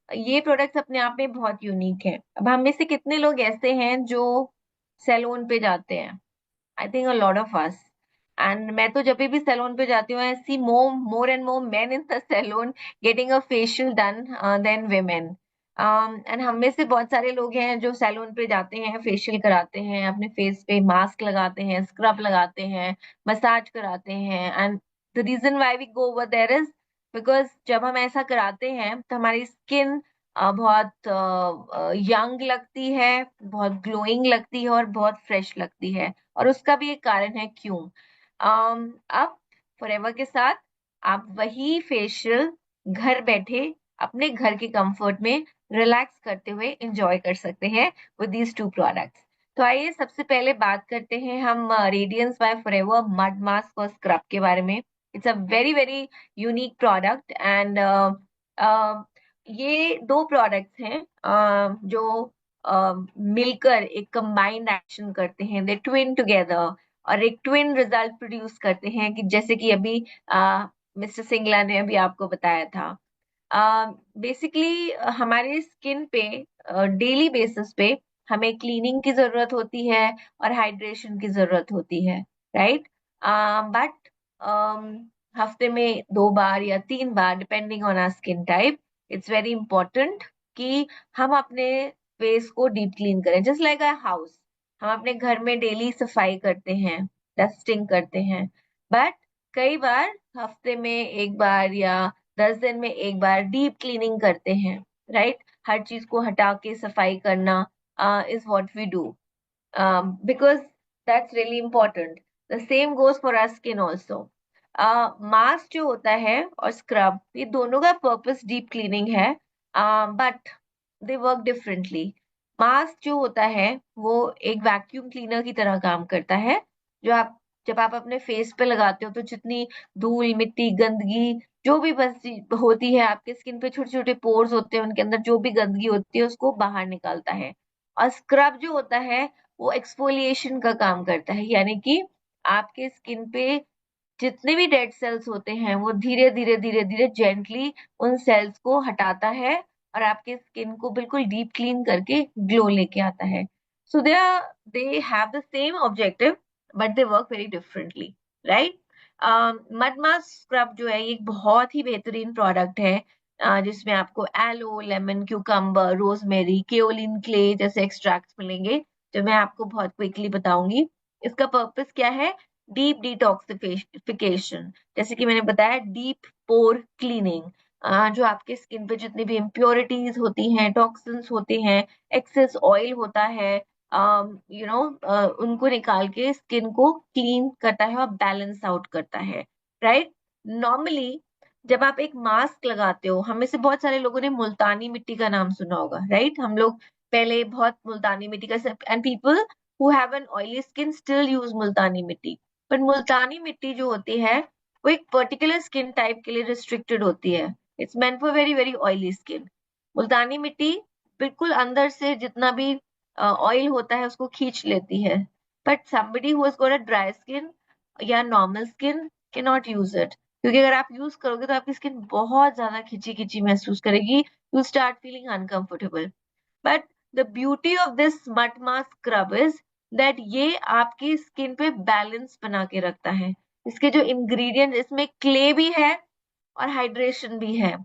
ये प्रोडक्ट्स अपने आप में बहुत यूनिक है। अब हम में से कितने लोग ऐसे हैं जो सैलून पे जाते हैं? I think a lot of us. And मैं तो जब भी सैलून पे जाती हूँ, I see more and more men in the salon getting a facial done than women. And हम में से बहुत सारे लोग हैं जो सैलून पे जाते हैं, फेशियल कराते हैं, अपने फेस पे मास्क लगाते हैं, स्क्रब लगाते हैं, मसाज कराते हैं। And the reason why we go over there is because जब हम ऐसा कराते हैं तो हमारी स्किन बहुत यंग लगती है, बहुत ग्लोइंग लगती है और बहुत फ्रेश लगती है। और उसका भी एक कारण है क्यों। अब फॉरएवर के साथ आप वही फेशियल घर बैठे अपने घर के कंफर्ट में रिलैक्स करते हुए एंजॉय कर सकते हैं विद दीज टू प्रोडक्ट्स। तो आइए सबसे पहले बात करते हैं हम radiance by forever mud mask और स्क्रब के बारे में। It's a very very unique product and ये दो प्रोडक्ट्स हैं जो मिलकर एक कंबाइंड एक्शन करते हैं, दे ट्विन टुगेदर और एक ट्विन रिजल्ट प्रोड्यूस करते हैं कि जैसे कि अभी मिस्टर सिंगला ने अभी आपको बताया था। बेसिकली हमारे स्किन पे डेली बेसिस पे हमें क्लीनिंग की जरूरत होती है और हाइड्रेशन की जरूरत होती है, राइट? बट हफ्ते में 2 बार या 3 बार depending on our skin type it's very important कि हम अपने फेस को डीप क्लीन करें, जस्ट लाइक अ हाउस। हम अपने घर में डेली सफाई करते हैं, डस्टिंग करते हैं, बट कई बार हफ्ते में 1 बार या 10 दिन में 1 बार डीप क्लीनिंग करते हैं, राइट? हर चीज को हटा के सफाई करना is what we do because that's really important. The same goes for our skin also. Mask जो होता है और स्क्रब, ये दोनों का पर्पस डीप क्लीनिंग है, but they work differently. Mask जो होता है वो एक वैक्यूम क्लीनर की तरह काम करता है। जो आप जब आप अपने फेस पे लगाते हो तो जितनी धूल मिट्टी गंदगी जो भी बस होती है आपके स्किन पे, छोटे छोटे पोर्स होते हैं उनके अंदर जो भी गंदगी होती है उसको बाहर निकालता है। और स्क्रब जो होता है वो एक्सफोलिएशन का काम करता है, यानी कि आपके स्किन पे जितने भी डेड सेल्स होते हैं वो धीरे धीरे धीरे धीरे जेंटली उन सेल्स को हटाता है और आपके स्किन को बिल्कुल डीप क्लीन करके ग्लो लेके आता है। So they have the same objective but they work very differently, right? Mud mask scrub जो है ये एक बहुत ही बेहतरीन प्रोडक्ट है, जिसमें आपको aloe lemon cucumber rosemary kaolin clay जैसे एक्सट्रैक्ट्स मिलेंगे, जो मैं आपको बहुत क्विकली बताऊंगी। इसका पर्पस क्या है? डीप डिटॉक्सिफिकेशन, जैसे कि मैंने बताया डीप पोर क्लीनिंग, जो आपके स्किन पे जितनी भी इम्प्योरिटीज होती हैं, टॉक्सिन्स होते हैं, एक्सेस ऑयल होता है, उनको निकाल के स्किन को क्लीन करता है और बैलेंस आउट करता है, राइट? नॉर्मली जब आप एक मास्क लगाते हो, हमें से बहुत सारे लोगों ने मुल्तानी मिट्टी का नाम सुना होगा, राइट? हम लोग पहले बहुत मुल्तानी मिट्टी का, and people who have an oily skin still use Multani mitti. पर मुल्तानी मिट्टी जो होती है वो एक पर्टिकुलर स्किन टाइप के लिए रिस्ट्रिक्टेड होती है। It's meant for very very oily skin. Multani mitti बिल्कुल अंदर से जितना भी ऑयल होता है उसको खींच लेती है, but somebody who has got a dry skin या normal skin can not use it, क्योंकि अगर आप यूज करोगे तो आपकी स्किन बहुत ज्यादा खिंची खिंची महसूस करेगी, you start feeling uncomfortable. But the beauty of this mud mask scrub is that ये आपकी स्किन पे बैलेंस बना के रखता है। इसके जो इंग्रेडिएंट, इसमें क्ले भी है और हाइड्रेशन भी है।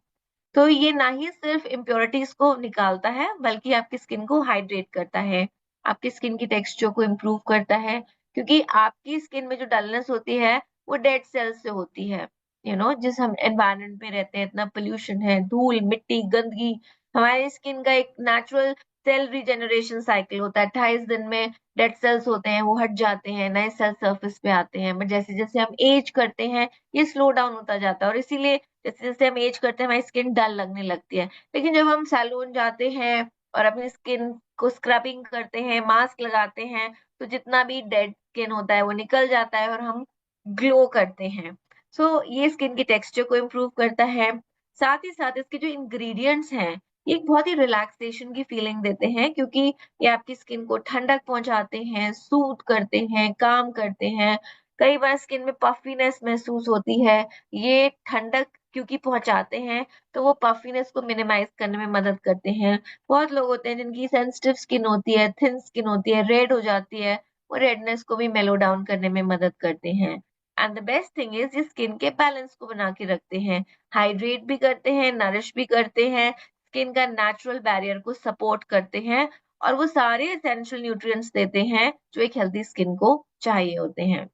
तो ये ना ही सिर्फ इम्प्योरिटीज को निकालता है बल्कि आपकी स्किन को हाइड्रेट करता है, आपकी स्किन की टेक्सचर को इम्प्रूव करता है, क्योंकि आपकी स्किन में जो डलनेस होती है वो डेड सेल्स से होती है। जिस हम एनवायरनमेंट में रहते हैं, इतना पोल्यूशन है, धूल मिट्टी गंदगी, हमारी स्किन का एक नेचुरल सेल रिजेनरेशन साइकिल होता है। 28 दिन में डेड सेल्स होते हैं वो हट जाते हैं, नए सेल सर्फेस पे आते हैं, बट जैसे जैसे हम एज करते हैं ये स्लो डाउन होता जाता है, और इसीलिए जैसे जैसे हम एज करते हैं हमारी स्किन डल लगने लगती है। लेकिन जब हम सैलून जाते हैं और अपनी स्किन को स्क्रबिंग करते हैं, मास्क लगाते हैं, तो जितना भी डेड स्किन होता है वो निकल जाता है और हम ग्लो करते हैं। ये स्किन की टेक्सचर को इम्प्रूव करता है। साथ ही साथ इसके जो इंग्रेडिएंट्स हैं ये एक बहुत ही रिलैक्सेशन की फीलिंग देते हैं, क्योंकि ये आपकी स्किन को ठंडक पहुंचाते हैं, सूट करते हैं, काम करते हैं। कई बार स्किन में पफीनेस महसूस होती है, ये ठंडक क्योंकि पहुंचाते हैं, तो वो पफिनेस को मिनिमाइज करने में मदद करते हैं। बहुत लोग होते हैं जिनकी सेंसिटिव स्किन होती है, थिन स्किन होती है, रेड हो जाती है, वो रेडनेस को भी मेलो डाउन करने में मदद करते हैं। And the best thing is ये स्किन के बैलेंस को बना के रखते हैं, हाइड्रेट भी करते हैं, नरिश भी करते हैं, स्किन का नेचुरल बैरियर को सपोर्ट करते हैं, और वो सारे एसेंशियल न्यूट्रिएंट्स देते हैं जो एक हेल्दी स्किन को चाहिए होते हैं।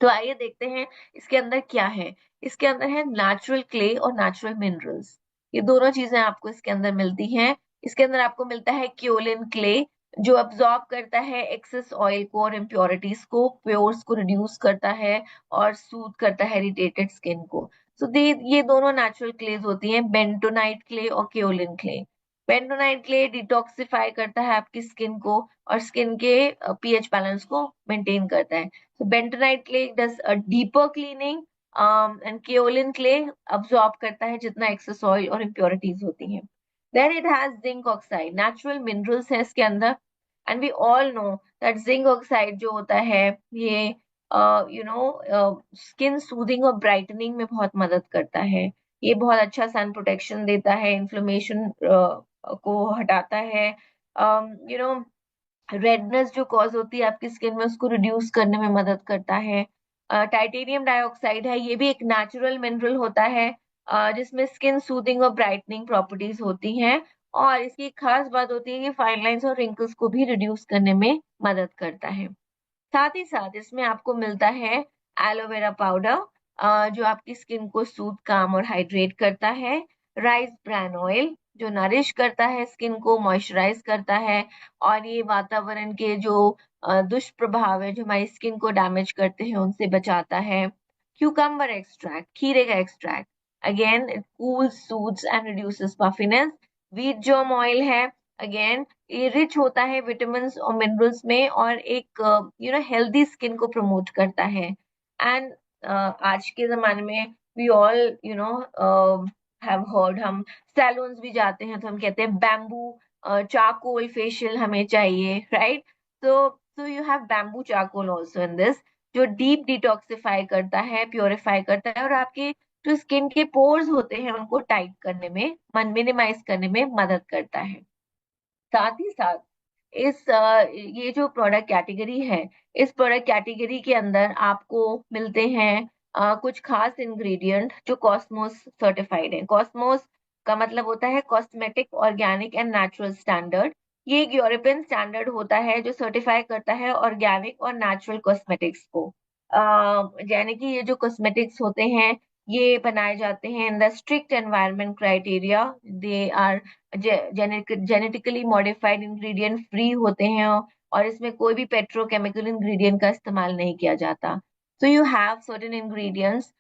तो आइए देखते हैं इसके अंदर क्या है। इसके अंदर है नेचुरल क्ले और नेचुरल मिनरल्स। ये दोनों चीजें आपको इसके अंदर मिलती हैं। इसके अंदर आपको मिलता है क्योलिन क्ले, जो अब्सॉर्ब करता है एक्सेस ऑयल को और इम्प्योरिटीज को, पोर्स को रिड्यूस करता है और सूद करता है इरिटेटेड स्किन को। सो ये दोनों नेचुरल क्लेज होती हैं, बेंटोनाइट क्ले और क्योलिन क्ले। बेंटोनाइट क्ले डिटॉक्सिफाई करता है आपकी स्किन को और स्किन के पीएच बैलेंस को मेंटेन करता है। So bentonite clay does a deeper cleaning, and kaolin clay absorb करता है जितना excess oil और impurities होती हैं। Then it has zinc oxide, natural minerals है इसके अंदर, and we all know that zinc oxide जो होता है ये स्किन सूदिंग और ब्राइटनिंग में बहुत मदद करता है। ये बहुत अच्छा सन प्रोटेक्शन देता है, इन्फ्लेमेशन को हटाता है, यू नो रेडनेस जो कॉज होती है आपकी स्किन में उसको रिड्यूस करने में मदद करता है। टाइटेनियम डाइऑक्साइड है, ये भी एक नेचुरल मिनरल होता है, जिसमें स्किन सूदिंग और ब्राइटनिंग प्रॉपर्टीज होती हैं, और इसकी खास बात होती है कि फाइन लाइंस और रिंकल्स को भी रिड्यूस करने में मदद करता है। साथ ही साथ इसमें आपको मिलता है एलोवेरा पाउडर, जो आपकी स्किन को सूद, काम और हाइड्रेट करता है। राइस ब्रान ऑयल जो नरिश करता है स्किन को, मॉइस्चराइज करता है, और ये वातावरण के जो दुष्प्रभाव है जो हमारी स्किन को डैमेज करते हैं उनसे बचाता है। क्यूकम्बर एक्सट्रैक्ट, खीरे का extract, again it cools, soothes and reduces puffiness. Wheat germ oil है, अगेन ये रिच होता है विटामिन और मिनरल्स में, और एक हेल्दी स्किन को प्रमोट करता है। एंड आज के जमाने में वी ऑल हैव हर्ड, हम सैलून्स भी जाते हैं तो हम कहते हैं बैम्बू चारकोल फेशियल हमें चाहिए, right? So you have bamboo charcoal also in this, जो डीप डिटॉक्सिफाई करता है, प्योरीफाई करता है, और आपके जो स्किन के पोर्स होते हैं उनको टाइट करने में, मिनिमाइज करने में मदद करता है। साथ ही साथ ये जो प्रोडक्ट कैटेगरी है, इस प्रोडक्ट कैटेगरी के अंदर आपको मिलते हैं कुछ खास इंग्रेडिएंट जो कॉस्मोस सर्टिफाइड है। कॉस्मोस का मतलब होता है cosmetic organic and natural standard. ये एक यूरोपियन स्टैंडर्ड होता है जो सर्टिफाई करता है ऑर्गेनिक और नेचुरल कॉस्मेटिक्स को। यानी कि ये जो कॉस्मेटिक्स होते हैं ये बनाए जाते हैं in the strict environment criteria. They are genetically modified ingredient free होते हैं, और इसमें कोई भी पेट्रोकेमिकल इंग्रेडिएंट का इस्तेमाल नहीं किया जाता। So you have certain ingredients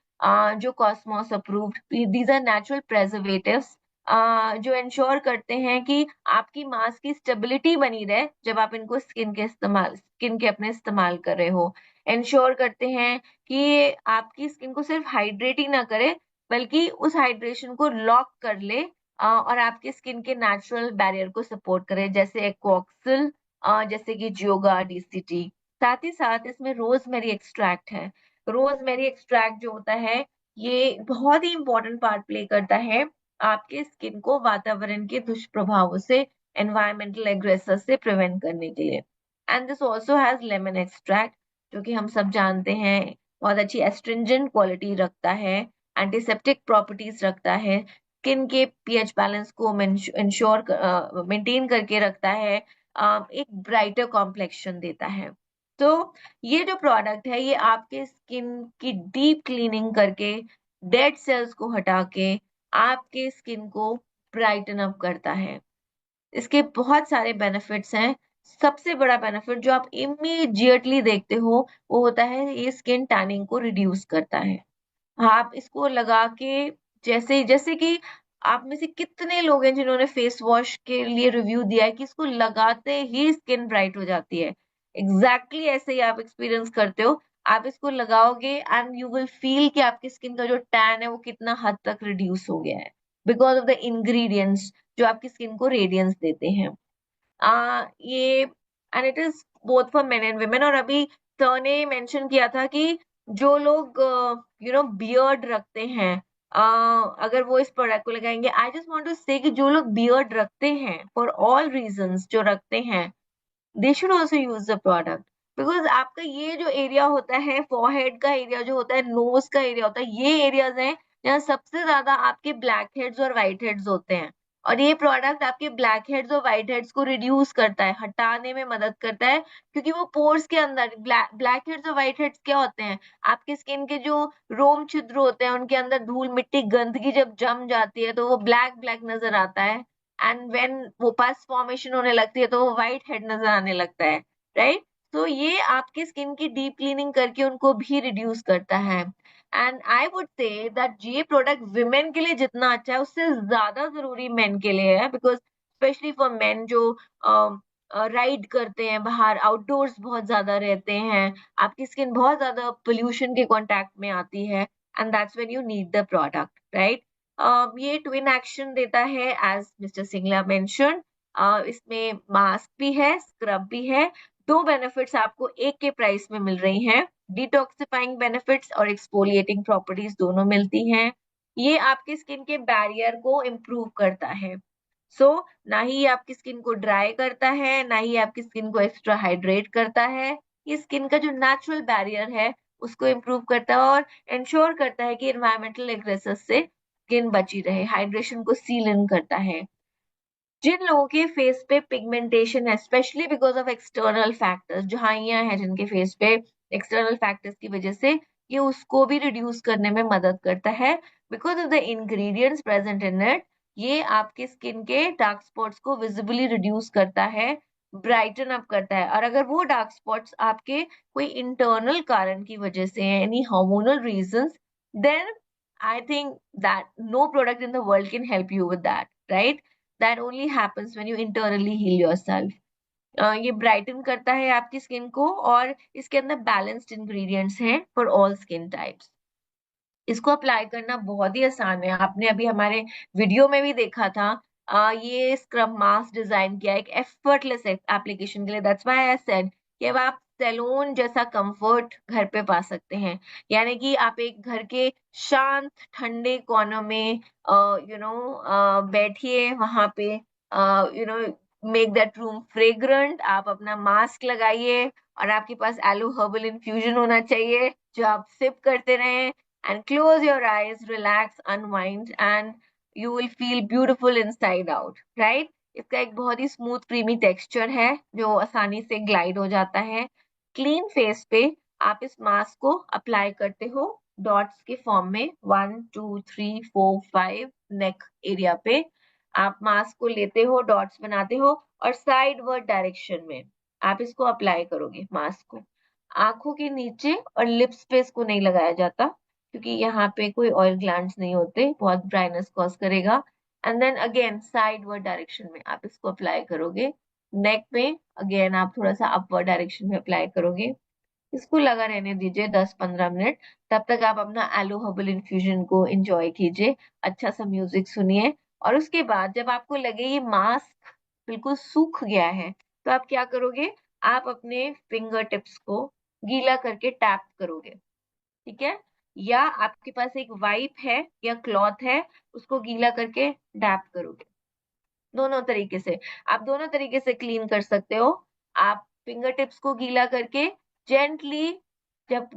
जो Cosmos approved, these are natural preservatives, जो इंश्योर करते हैं कि आपकी मांस की स्टेबिलिटी बनी रहे जब आप इनको स्किन के अपने इस्तेमाल कर रहे हो। इंश्योर करते हैं कि ये आपकी स्किन को सिर्फ हाइड्रेट ही ना करे, बल्कि उस हाइड्रेशन को लॉक कर ले, और आपके स्किन के नेचुरल बैरियर को सपोर्ट करे, जैसे एक्वॉक्सिल, जैसे कि जियोगा डीसीटी। साथ ही साथ इसमें रोजमेरी एक्सट्रैक्ट है। रोजमेरी एक्सट्रैक्ट जो होता है ये बहुत ही इंपॉर्टेंट पार्ट प्ले करता है आपके स्किन को वातावरण के दुष्प्रभावों से, एनवायरमेंटल एग्रेसर से प्रिवेंट करने के लिए। And this also has lemon extract, जो कि हम सब जानते हैं बहुत अच्छी एस्ट्रिंजेंट क्वालिटी रखता है, एंटीसेप्टिक प्रॉपर्टीज रखता है, स्किन के पीएच बैलेंस को इंश्योर मेंटेन करके रखता है, एक ब्राइटर कॉम्प्लेक्शन देता है। तो ये जो प्रोडक्ट है ये आपके स्किन की डीप क्लीनिंग करके, डेड सेल्स को हटा के आपके स्किन को ब्राइटन अप करता है। इसके बहुत सारे बेनिफिट्स हैं। सबसे बड़ा बेनिफिट जो आप इमीडिएटली देखते हो वो होता है ये स्किन टैनिंग को रिड्यूस करता है। आप इसको लगा के, जैसे जैसे कि आप में से कितने लोग हैं जिन्होंने फेस वॉश के लिए रिव्यू दिया है कि इसको लगाते ही स्किन ब्राइट हो जाती है। एग्जैक्टली ऐसे ही आप एक्सपीरियंस करते हो। आप इसको लगाओगे एंड यू विल फील कि आपकी स्किन का जो टैन है वो कितना हद तक रिड्यूस हो गया है, बिकॉज ऑफ द इंग्रेडिएंट्स जो आपकी स्किन को रेडियंस देते हैं। ये and it is both for main and women. और अभी सर ने मेंशन किया था कि जो लोग बियर्ड रखते हैं, अगर वो इस प्रोडक्ट को लगाएंगे, आई जस्ट वांट टू से कि जो लोग बियर्ड रखते हैं फॉर ऑल रीजंस जो रखते हैं, they should also use the product. Because आपका ये जो एरिया होता है, फोरहेड का एरिया जो होता है, नोज का एरिया होता है, ये एरियाज हैं जहाँ सबसे ज्यादा आपके ब्लैक हेड्स और व्हाइट हेड्स होते हैं। और ये प्रोडक्ट आपके ब्लैक हेड्स और व्हाइट हेड्स को रिड्यूस करता है, हटाने में मदद करता है, क्योंकि वो पोर्स के अंदर ब्लैक हेड्स और व्हाइट हेड्स क्या होते हैं, आपके स्किन के जो रोम छिद्र होते हैं उनके अंदर धूल मिट्टी गंदगी जब जम जाती है तो वो ब्लैक ब्लैक नजर आता है। एंड व्हेन वो पस फॉर्मेशन होने लगती है तो वो व्हाइट हेड नजर आने लगता है, राइट। तो ये आपकी स्किन की डीप क्लीनिंग करके उनको भी रिड्यूस करता है। And I would say that ये प्रोडक्ट विमेन के लिए जितना अच्छा है उससे ज्यादा जरूरी मेन के लिए है, बिकॉज स्पेशली फॉर मेन जो राइड करते हैं बाहर, आउटडोर्स बहुत ज्यादा रहते हैं, आपकी स्किन बहुत ज्यादा पोल्यूशन के कांटेक्ट में आती है, and that's when you need the product, right. ये ट्विन एक्शन देता है एज मिस्टर सिंगला मेंशन। इसमें मास्क भी है, स्क्रब भी है। दो बेनिफिट्स आपको एक के प्राइस में मिल रही हैं, डिटॉक्सिफाइंग बेनिफिट्स और एक्सफोलिएटिंग प्रॉपर्टीज दोनों मिलती हैं। ये आपकी स्किन के बैरियर को इम्प्रूव करता है। सो ना ही ये आपकी स्किन को ड्राई करता है, ना ही आपकी स्किन को एक्स्ट्रा हाइड्रेट करता है। ये स्किन का जो नेचुरल बैरियर है उसको इम्प्रूव करता है और इंश्योर करता है कि इन्वायरमेंटल एग्रेसर्स से स्किन बची रहे, हाइड्रेशन को सील इन करता है। जिन लोगों के फेस पे पिगमेंटेशन है, specially because of external factors, जो हाइयां हैं जिनके फेस पे एक्सटर्नल फैक्टर्स की वजह से, ये उसको भी रिड्यूस करने में मदद करता है। Because of the ingredients present in it, ये आपके स्किन के डार्क स्पॉट्स को विजिबली रिड्यूस करता है, ब्राइटन अप करता है। और अगर वो डार्क स्पॉट्स आपके कोई इंटरनल कारण की वजह से हैं, any hormonal reasons, then I think that no product in the world can help you with that, right. that only happens when you internally heal yourself. ये ब्राइटन करता है आपकी स्किन को, और इसके अंदर बैलेंस्ड इंग्रेडिएंट्स हैं फॉर ऑल स्किन टाइप्स। इसको अप्लाई करना बहुत ही आसान है, आपने अभी हमारे वीडियो में भी देखा था। ये स्क्रब मास्क डिजाइन किया एक एफर्टलेस एप्लीकेशन के लिए। दैट्स व्हाई आई सेड कि अब आप सैलून जैसा कंफर्ट घर पे पा सकते हैं। यानी कि आप एक घर के शांत ठंडे कोने में बैठिए, वहां पे मेक दैट रूम फ्रेग्रेंट, आप अपना मास्क लगाइए, और आपके पास एलो हर्बल इन्फ्यूजन होना चाहिए जो आप सिप करते रहें, and close your eyes, relax, unwind, and you will feel beautiful inside out, right? इसका एक बहुत ही स्मूथ क्रीमी टेक्सचर है जो आसानी से ग्लाइड हो जाता है। क्लीन फेस पे आप इस मास्क को अप्लाई करते हो डॉट्स के फॉर्म में, 1 2 3 4 5 नेक एरिया पे आप मास्क को लेते हो, डॉट्स बनाते हो, और साइड वर्ड डायरेक्शन में आप इसको अप्लाई करोगे मास्क को। आंखों के नीचे और लिप्स पे इसको नहीं लगाया जाता, क्योंकि यहाँ पे कोई ऑयल ग्लैंड्स नहीं होते, बहुत ड्राइनेस कॉज करेगा। And then again sideward direction में आप इसको अप्लाई करोगे। नेक पे अगेन आप थोड़ा सा अपवर्ड डायरेक्शन में अप्लाई करोगे। इसको लगा रहने दीजिए 10 15 मिनट। तब तक आप अपना एलो हर्बल इन्फ्यूजन को एंजॉय कीजिए, अच्छा सा म्यूजिक सुनिए। और उसके बाद जब आपको लगे ये मास्क बिल्कुल सूख गया है, तो आप क्या करोगे, आप अपने फिंगर टिप्स को गीला करके टैप करोगे, ठीक है। या आपके पास एक वाइप है या क्लॉथ है, उसको गीला करके डैप करोगे। दोनों तरीके से, आप दोनों तरीके से क्लीन कर सकते हो। आप फिंगर टिप्स को गीला करके जेंटली, जब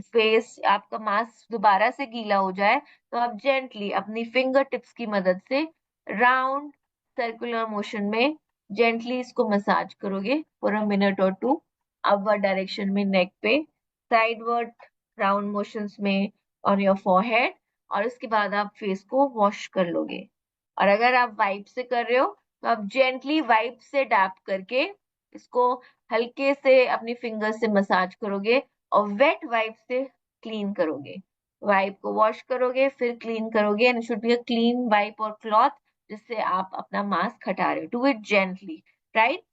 फेस आपका मास्क दोबारा से गीला हो जाए, तो आप जेंटली अपनी फिंगर टिप्स की मदद से राउंड सर्कुलर मोशन में जेंटली इसको मसाज करोगे फॉर अ मिनट और टू, अपवर्ड डायरेक्शन में नेक पे, साइडवर्ड राउंड मोशंस में ऑन योर फोरहेड, और उसके बाद आप फेस को वॉश कर लोगे। और अगर आप वाइप से कर रहे हो, तो आप जेंटली वाइप से डैप करके इसको हल्के से अपनी फिंगर से मसाज करोगे, और वेट वाइप से क्लीन करोगे। वाइप को वॉश करोगे फिर क्लीन करोगे, and should be a clean wipe और क्लॉथ जिससे आप अपना मास्क हटा रहे हो। Do it gently, right.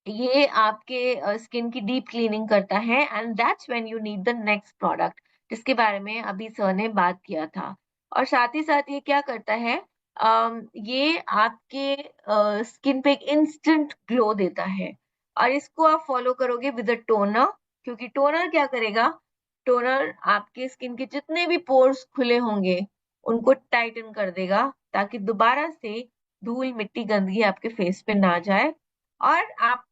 ये आपके स्किन की डीप क्लीनिंग करता है, and that's when you need the next product जिसके बारे में अभी सर ने बात किया था। और साथ ही साथ ये क्या करता है, ये आपके स्किन पे एक इंस्टेंट ग्लो देता है। और इसको आप फॉलो करोगे विद अ टोनर, क्योंकि टोनर क्या करेगा, टोनर आपके स्किन के जितने भी पोर्स खुले होंगे उनको टाइटन कर देगा, ताकि दोबारा से धूल मिट्टी गंदगी आपके फेस पे ना जाए। और आप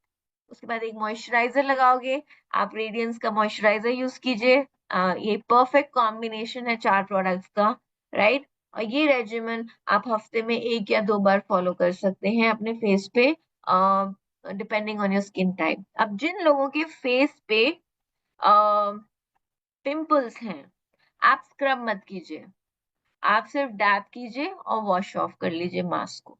उसके बाद एक मॉइस्चराइजर लगाओगे। आप रेडियंस का मॉइस्चराइजर यूज कीजिए। ये परफेक्ट कॉम्बिनेशन है 4 प्रोडक्ट्स का, राइट। और ये रेजिमेन आप हफ्ते में 1 या 2 बार फॉलो कर सकते हैं अपने फेस पे, depending on your skin type. अब जिन लोगों के फेस पे पिंपल्स हैं, आप स्क्रब मत कीजिए, आप सिर्फ डैप कीजिए और वॉश ऑफ कर लीजिए मास्क को।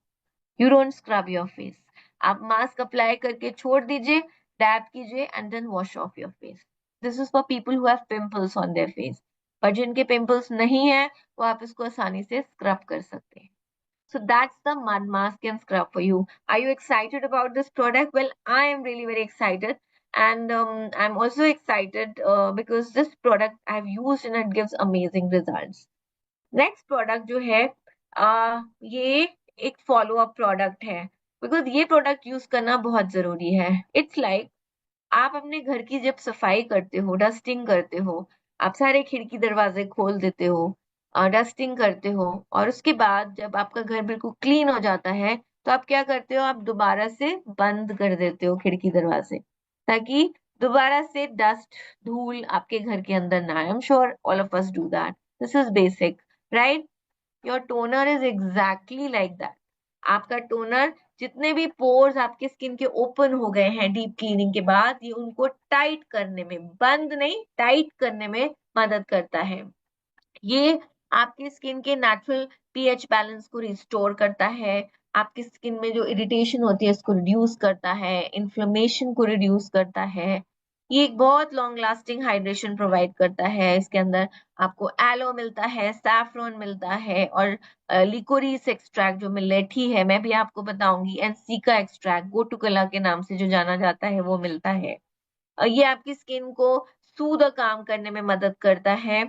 You don't scrub your face. आप मास्क अप्लाई करके छोड़ दीजिए, डैप कीजिए and then wash off your face. This is for people who have pimples on their face. पर जिनके पिंपल्स नहीं है वो आप इसको आसानी से स्क्रब कर सकते हैं। So that's the mud mask and scrub for you. Are you excited about this product? Well, I am really very excited. And I'm also excited because this product I've used and it gives amazing results. Next product जो है ये एक follow up product है, because ये product use करना बहुत जरूरी है. It's like आप अपने घर की जब सफाई करते हो, डस्टिंग करते हो, आप सारे खिड़की दरवाजे खोल देते हो, डस्टिंग करते हो, और उसके बाद जब आपका घर बिल्कुल क्लीन हो जाता है तो आप क्या करते हो, आप दोबारा से बंद कर देते हो खिड़की दरवाजे, ताकि दोबारा से डस्ट धूल आपके घर के अंदर ना आए। I am sure all of us do that. This is basic, right. Your toner is exactly like that. आपका टोनर जितने भी पोर्स आपके स्किन के ओपन हो गए हैं डीप क्लीनिंग के बाद, ये उनको टाइट करने में, बंद नहीं टाइट करने में मदद करता है। ये आपकी स्किन के नेचुरल पीएच बैलेंस को रिस्टोर करता है। आपकी स्किन में जो इरिटेशन होती है उसको रिड्यूस करता है, इन्फ्लेमेशन को रिड्यूस करता है। ये एक बहुत लॉन्ग लास्टिंग हाइड्रेशन प्रोवाइड करता है। इसके अंदर आपको एलो मिलता है, सैफरॉन मिलता है, और लिकोरीस एक्सट्रैक्ट जो मिलेठी है मैं भी आपको बताऊंगी, एंड सीका एक्सट्रैक्ट गोटुकला के नाम से जो जाना जाता है वो मिलता है। ये आपकी स्किन को सूद काम करने में मदद करता है,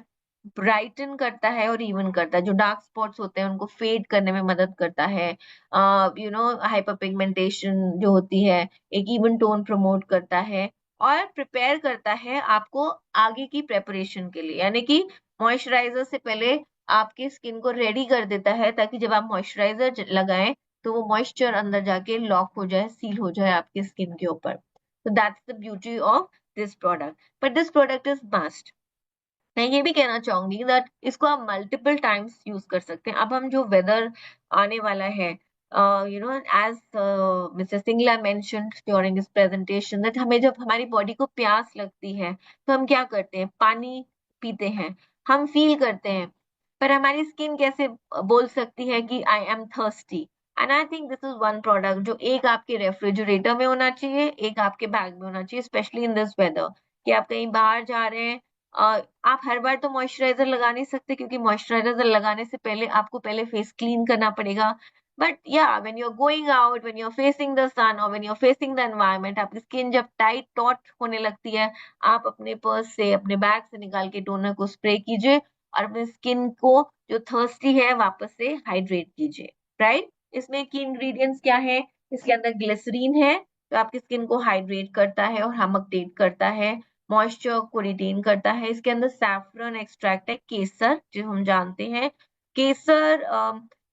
ब्राइटन करता है और इवन करता है। जो डार्क स्पॉट्स होते हैं उनको फेड करने में मदद करता है। हाइपर पिगमेंटेशन जो होती है, एक इवन टोन प्रमोट करता है, और प्रिपेयर करता है आपको आगे की प्रेपरेशन के लिए, यानी कि मॉइस्चराइजर से पहले आपकी स्किन को रेडी कर देता है, ताकि जब आप मॉइस्चराइजर लगाएं तो वो मॉइस्चर अंदर जाके लॉक हो जाए, सील हो जाए आपकी स्किन के ऊपर। So that's the beauty of this product. But this product is must. मैं ये भी कहना चाहूंगी दैट इसको आप मल्टीपल टाइम्स यूज कर सकते हैं। अब हम जो वेदर आने वाला है, as mister Singla mentioned during his presentation, that हमें जब हमारी बॉडी को प्यास लगती है तो हम क्या करते हैं, पानी पीते हैं, हम फील करते हैं। पर हमारी स्किन कैसे बोल सकती है कि I am thirsty? And I think this is one product जो एक आपके रेफ्रिजरेटर में होना चाहिए, एक आपके बैग में होना चाहिए, स्पेशली इन दिस वेदर, कि आप कहीं बाहर जा रहे हैं। आप हर बार तो मॉइस्चराइजर लगा नहीं सकते, क्योंकि मॉइस्चराइजर लगाने से पहले आपको पहले फेस क्लीन करना पड़ेगा। But yeah when you are going out, when you are facing the sun और when you are facing the environment, आपकी स्किन जब टाइट टॉट होने लगती है, आप अपने पर्स से, अपने बैग से निकाल के टोनर को स्प्रे कीजिए और अपने स्किन को जो थर्स्टी है वापस से हाइड्रेट कीजिए, राइट। इसमें की इंग्रेडिएंट्स क्या है? इसके अंदर ग्लिसरीन है जो आपकी स्किन को हाइड्रेट करता है और हमकटेट करता है, मॉइस्चर को रिटेन करता है। इसके अंदर सैफरन एक्सट्रैक्ट है, केसर जो हम जानते हैं। केसर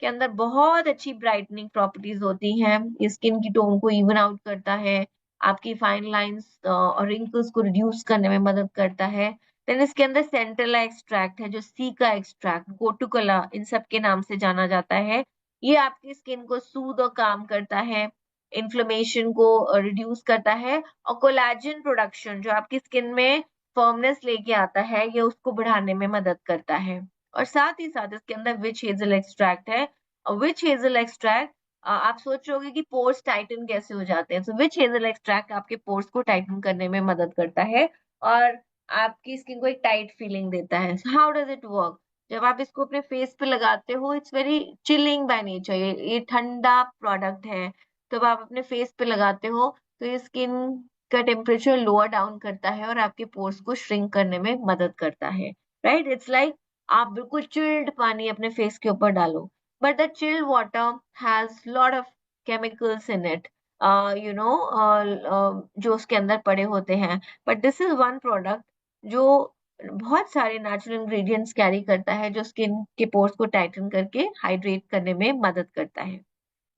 के अंदर बहुत अच्छी ब्राइटनिंग प्रॉपर्टीज होती हैं, ये स्किन की टोन को इवन आउट करता है, आपकी फाइन लाइंस और रिंकल्स को रिड्यूस करने में मदद करता है। देन इसके अंदर सेंट्रला एक्सट्रैक्ट है, जो सी का एक्सट्रैक्ट, गोटुकला इन सब के नाम से जाना जाता है। ये आपकी स्किन को सूद और काम करता है, इन्फ्लेमेशन को रिड्यूस करता है, और कोलेजन प्रोडक्शन जो आपकी स्किन में फर्मनेस लेके आता है, ये उसको बढ़ाने में मदद करता है। और साथ ही साथ इसके अंदर विच हेजल एक्सट्रैक्ट है। और विच हेजल एक्सट्रैक्ट, आप सोच रहे होगे कि पोर्स टाइटन कैसे हो जाते हैं, तो विच हेजल एक्सट्रैक्ट आपके पोर्स को टाइटन करने में मदद करता है और आपकी स्किन को एक टाइट फीलिंग देता है। How does it work? जब आप इसको अपने फेस पे लगाते हो, it's very chilling by nature, ये ठंडा प्रोडक्ट है। जब आप अपने फेस पे लगाते हो तो ये स्किन का टेम्परेचर लोअर डाउन करता है और आपके पोर्स को श्रिंक करने में मदद करता है, राइट। इट्स लाइक आप बिल्कुल चिल्ड पानी अपने फेस के ऊपर डालो, but the chilled water has lot of chemicals in it, जो उसके अंदर पड़े होते हैं। But this is one product जो बहुत सारे नेचुरल इंग्रेडिएंट्स कैरी करता है जो स्किन के पोर्स को टाइटन करके हाइड्रेट करने में मदद करता है।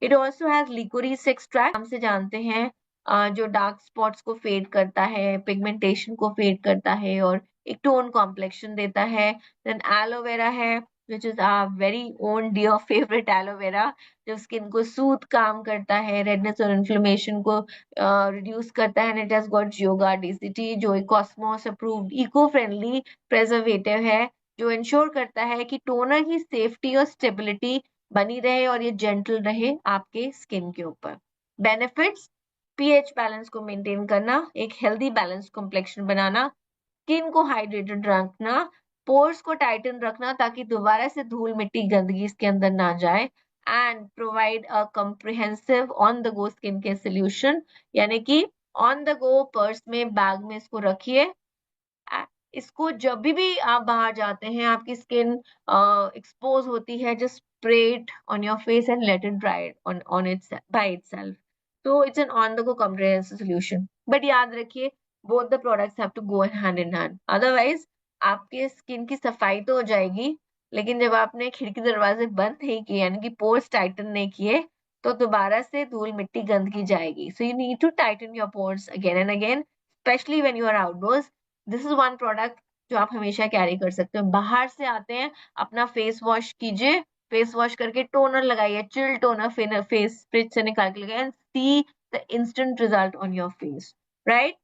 It also has liquorice extract, हम से जानते हैं, जो डार्क स्पॉट्स को फेड करता है, पिगमेंटेशन को फेड करता है और एक टोन कॉम्प्लेक्शन देता है। देन एलोवेरा है, which is our very own dear favourite aloe vera, जो स्किन को सूद काम करता है, रेडनेस और इन्फ्लेमेशन को रिड्यूस करता है। It has got Geogard DCT, जो एक COSMOS approved eco friendly preservative है, जो इंश्योर करता है कि टोनर की सेफ्टी और स्टेबिलिटी बनी रहे और ये जेंटल रहे आपके स्किन के ऊपर। बेनिफिट्स: पीएच बैलेंस को मेंटेन करना, एक हेल्दी बैलेंस कॉम्प्लेक्शन बनाना, स्किन को हाइड्रेटेड रखना, पोर्स को टाइटन रखना ताकि दोबारा से धूल मिट्टी गंदगी इसके अंदर ना जाए, and provide a comprehensive on the go skin care solution, यानी कि ऑन द गो पर्स में, बैग में इसको रखिए। इसको जब भी आप बाहर जाते हैं, आपकी स्किन एक्सपोज होती है, just spray it on your face and let it dry on its by itself. तो it's an on the go comprehensive solution, but याद रखिए both the products have to go hand in hand, otherwise आपके skin की सफाई तो हो जाएगी, लेकिन जब आपने खिड़की दरवाजे बंद नहीं किए, यानी कि पोर्स टाइटन नहीं किए, तो दोबारा से धूल मिट्टी गंदगी जाएगी। So you need to tighten your pores again and again, specially when you are outdoors. This is one product जो आप हमेशा कैरी कर सकते हो। बाहर से आते हैं, अपना फेस वॉश कीजिए, फेस वॉश करके टोनर लगाइए, चिल टोनर फेस फ्रिज से निकाल के लगाइए, and see the instant result on your face, right.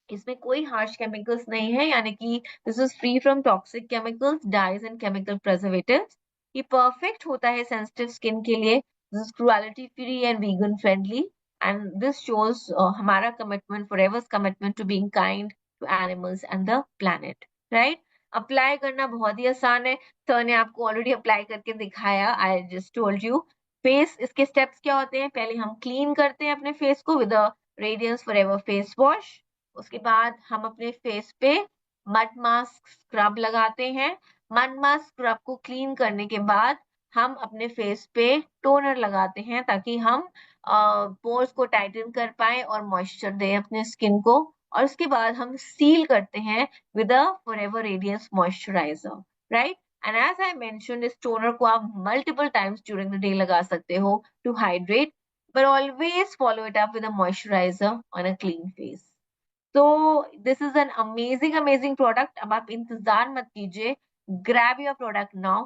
इसमें कोई हार्श केमिकल्स नहीं है, यानी कि this is free from toxic chemicals, dyes and chemical preservatives. ये परफेक्ट होता है सेंसिटिव स्किन के लिए। This is cruelty free and vegan friendly, and this shows हमारा commitment, Forever's commitment to being kind to animals and the planet, right. Apply करना बहुत ही आसान है, सर ने आपको ऑलरेडी अप्लाई करके दिखाया, I just told you. Face, इसके स्टेप्स क्या होते हैं: पहले हम क्लीन करते हैं अपने फेस को with a radiance forever face wash, उसके बाद हम अपने फेस पे मड मास्क स्क्रब लगाते हैं। मड मास्क स्क्रब को क्लीन करने के बाद हम अपने फेस पे टोनर लगाते हैं, ताकि हम पोर्स को टाइटन कर पाए और मॉइस्चर दें अपने स्किन को। और उसके बाद हम सील करते हैं with a forever radiance moisturiser, right. And as I mentioned, इस टोनर को आप multiple times during the day लगा सकते हो to hydrate, but always follow it up with a moisturizer on a clean face. तो this is an amazing amazing product. अब आप इंतजार मत कीजिए, ग्रैब योर प्रोडक्ट नाउ।